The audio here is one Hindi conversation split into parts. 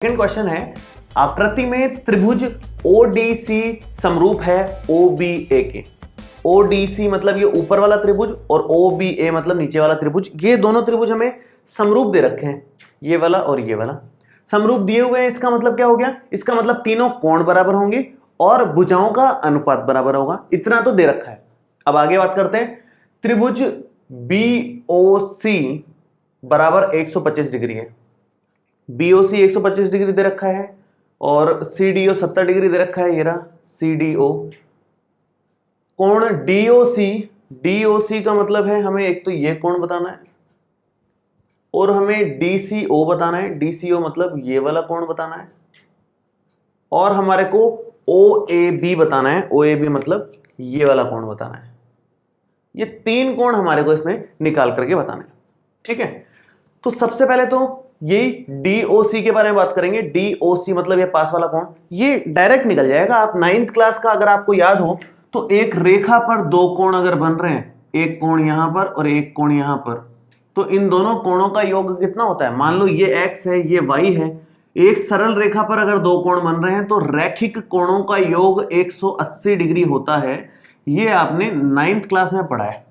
सेकंड क्वेश्चन है, आकृति में त्रिभुज ओडीसी समरूप है ओबीए के। ओडीसी मतलब ये ऊपर वाला त्रिभुज और ओबीए मतलब नीचे वाला त्रिभुज। ये दोनों त्रिभुज हमें समरूप दे रखे हैं, ये वाला और ये वाला समरूप दिए हुए हैं। इसका मतलब क्या हो गया? इसका मतलब तीनों कोण बराबर होंगे और भुजाओं का अनुपात बराबर होगा। इतना तो दे रखा है। अब आगे बात करते हैं। त्रिभुज बीओसी बराबर 125 डिग्री है। बीओसी 125 डिग्री दे रखा है और सीडीओ 70 डिग्री दे रखा है। ये रहा सीडीओ। कोण डीओसी, डीओसी का मतलब है हमें एक तो ये कोण बताना है और हमें डीसीओ बताना है। डीसीओ मतलब ये वाला कोण बताना है और हमारे को ओएबी बताना है। ओएबी मतलब ये वाला कोण बताना है। ये तीन कोण हमारे को इसमें निकाल करके बताना है। ठीक है, तो सबसे पहले तो यही डीओसी के बारे में बात करेंगे। डीओसी मतलब ये पास वाला कोण, ये डायरेक्ट निकल जाएगा। आप 9th क्लास का अगर आपको याद हो तो एक रेखा पर दो कोण अगर बन रहे हैं, एक कोण यहां पर और एक कोण यहां पर, तो इन दोनों कोणों का योग कितना होता है? मान लो ये x है, ये y है। एक सरल रेखा पर अगर दो कोण बन रहे हैं तो रैखिक कोणों का योग 180 डिग्री होता है। ये आपने 9th क्लास में पढ़ा है।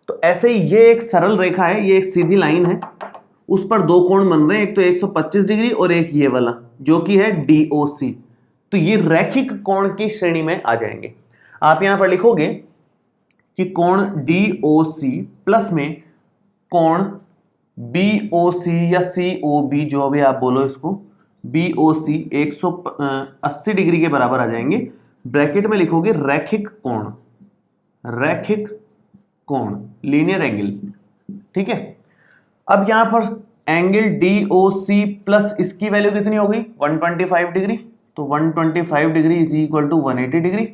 तो ऐसे ही ये एक सरल रेखा है, ये एक सीधी लाइन है, उस पर दो कोण बन रहे हैं, एक तो 125 डिग्री और एक ये वाला जो कि है DOC। तो ये रैखिक कोण की श्रेणी में आ जाएंगे। आप यहां पर लिखोगे कि कोण DOC प्लस में कोण BOC या COB, जो भी आप बोलो इसको, BOC 180 डिग्री के बराबर आ जाएंगे। ब्रैकेट में लिखोगे रैखिक कोण, रैखिक कोण, लीनियर एंगल। ठीक है, अब यहां पर एंगल DOC प्लस इसकी वैल्यू कितनी होगी? 125 डिग्री। तो 125 degree is equal to 180 degree.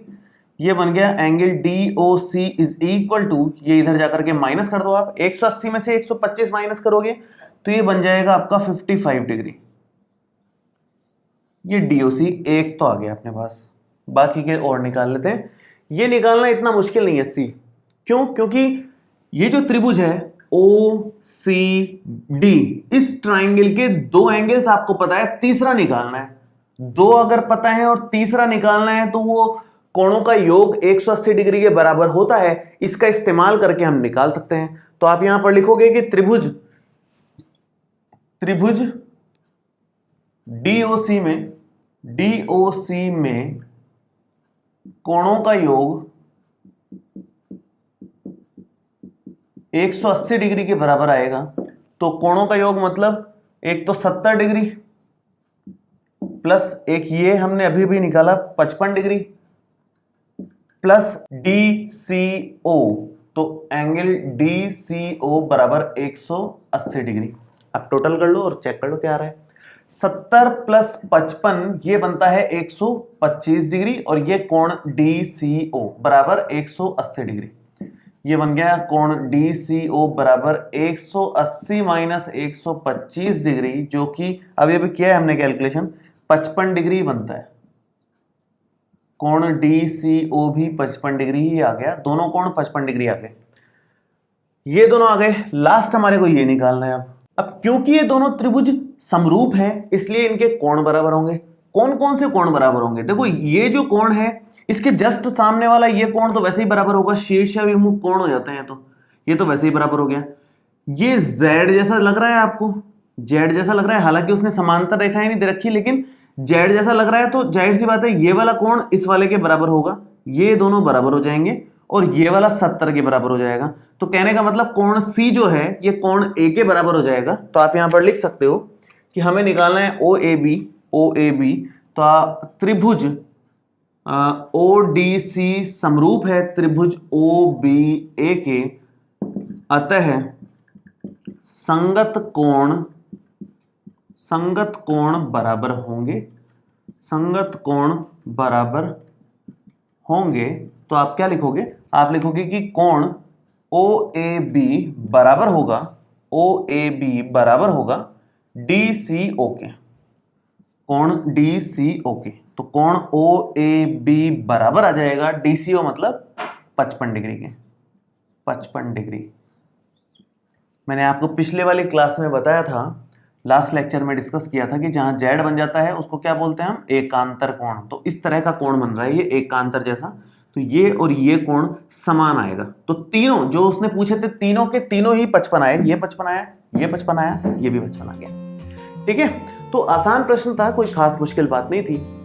ये बन गया angle DOC is equal to, ये इधर जाकर के माइनस कर दो आप। 180 में से 125 माइनस करोगे तो ये बन जाएगा आपका 55 डिग्री। ये DOC एक तो आ गया अपने पास, बाकी के और निकाल लेते हैं। ये निकालना इतना मुश्किल नहीं है सी। क्यों? क्योंकि ये जो त्रिभुज है OCD, इस ट्राइंगल के दो एंगल्स आपको पता है, तीसरा निकालना है। दो अगर पता है और तीसरा निकालना है तो वो कोणों का योग 180 डिग्री के बराबर होता है। इसका इस्तेमाल करके हम निकाल सकते हैं। तो आप यहां पर लिखोगे कि त्रिभुज DOC में कोणों का योग 180 डिग्री के बराबर आएगा। तो कोणों का योग मतलब एक तो 70 डिग्री प्लस एक ये हमने अभी भी निकाला 55 डिग्री प्लस DCO, तो एंगल DCO बराबर 180 डिग्री। अब टोटल कर लो और चेक कर लो क्या आ रहा है। 70 प्लस 55 ये बनता है 125 डिग्री और ये कोण DCO बराबर 180 डिग्री। ये बन गया कोण DCO बराबर 180 माइनस 125 डिग्री, जो कि अभी किया है हमने कैलकुलेशन, 55 डिग्री बनता है। कोण DCO भी 55 डिग्री ही आ गया। दोनों कोण 55 डिग्री आ गए। ये दोनों आ गए। लास्ट हमारे को ये निकालना है। अब क्योंकि ये दोनों त्रिभुज समरूप हैं इसलिए इनके कोण बराबर होंगे। कौन कौन से कोण बराबर होंगे? देखो, ये जो कोण है इसके जस्ट सामने वाला ये कोण तो वैसे ही बराबर होगा, शीर्षाभिमुख कोण हो जाते हैं, तो ये तो वैसे ही बराबर हो गया। ये Z जैसा लग रहा है आपको, Z जैसा लग रहा है, हालांकि उसने समांतर रेखाएं नहीं दे रखी, लेकिन Z जैसा लग रहा है तो जाहिर सी बात है ये वाला कोण इस वाले के बराबर होगा। ये दोनों बराबर हो जाएंगे और ये वाला 70 के बराबर हो जाएगा। तो कहने का मतलब कोण C जो है ये कोण A के बराबर हो जाएगा। तो आप यहां पर लिख सकते हो कि हमें निकालना है OAB। तो त्रिभुज ODC समरूप है त्रिभुज OBA के, अतः संगत कोण बराबर होंगे। संगत कोण बराबर होंगे तो आप क्या लिखोगे? आप लिखोगे कि कोण OAB बराबर होगा DCO के। कोण DCO के, तो कोण OAB बराबर आ जाएगा DCO मतलब 55 डिग्री के। 55 डिग्री। मैंने आपको पिछले वाली क्लास में बताया था लास्ट लेक्चर में डिस्कस किया था कि जहां जेड बन जाता है उसको क्या बोलते हैं हम, एकांतर कोण। तो इस तरह का कोण बन रहा है ये एकांतर जैसा, तो ये और ये कोण समान आएगा। तो तीनों जो उसने पूछे थे तीनों के तीनों ही 55 आए, ये 55 आया, ये 55 आया, ये भी 55 आ गया। ठीक है, तो आसान प्रश्न था, कोई खास मुश्किल बात नहीं थी।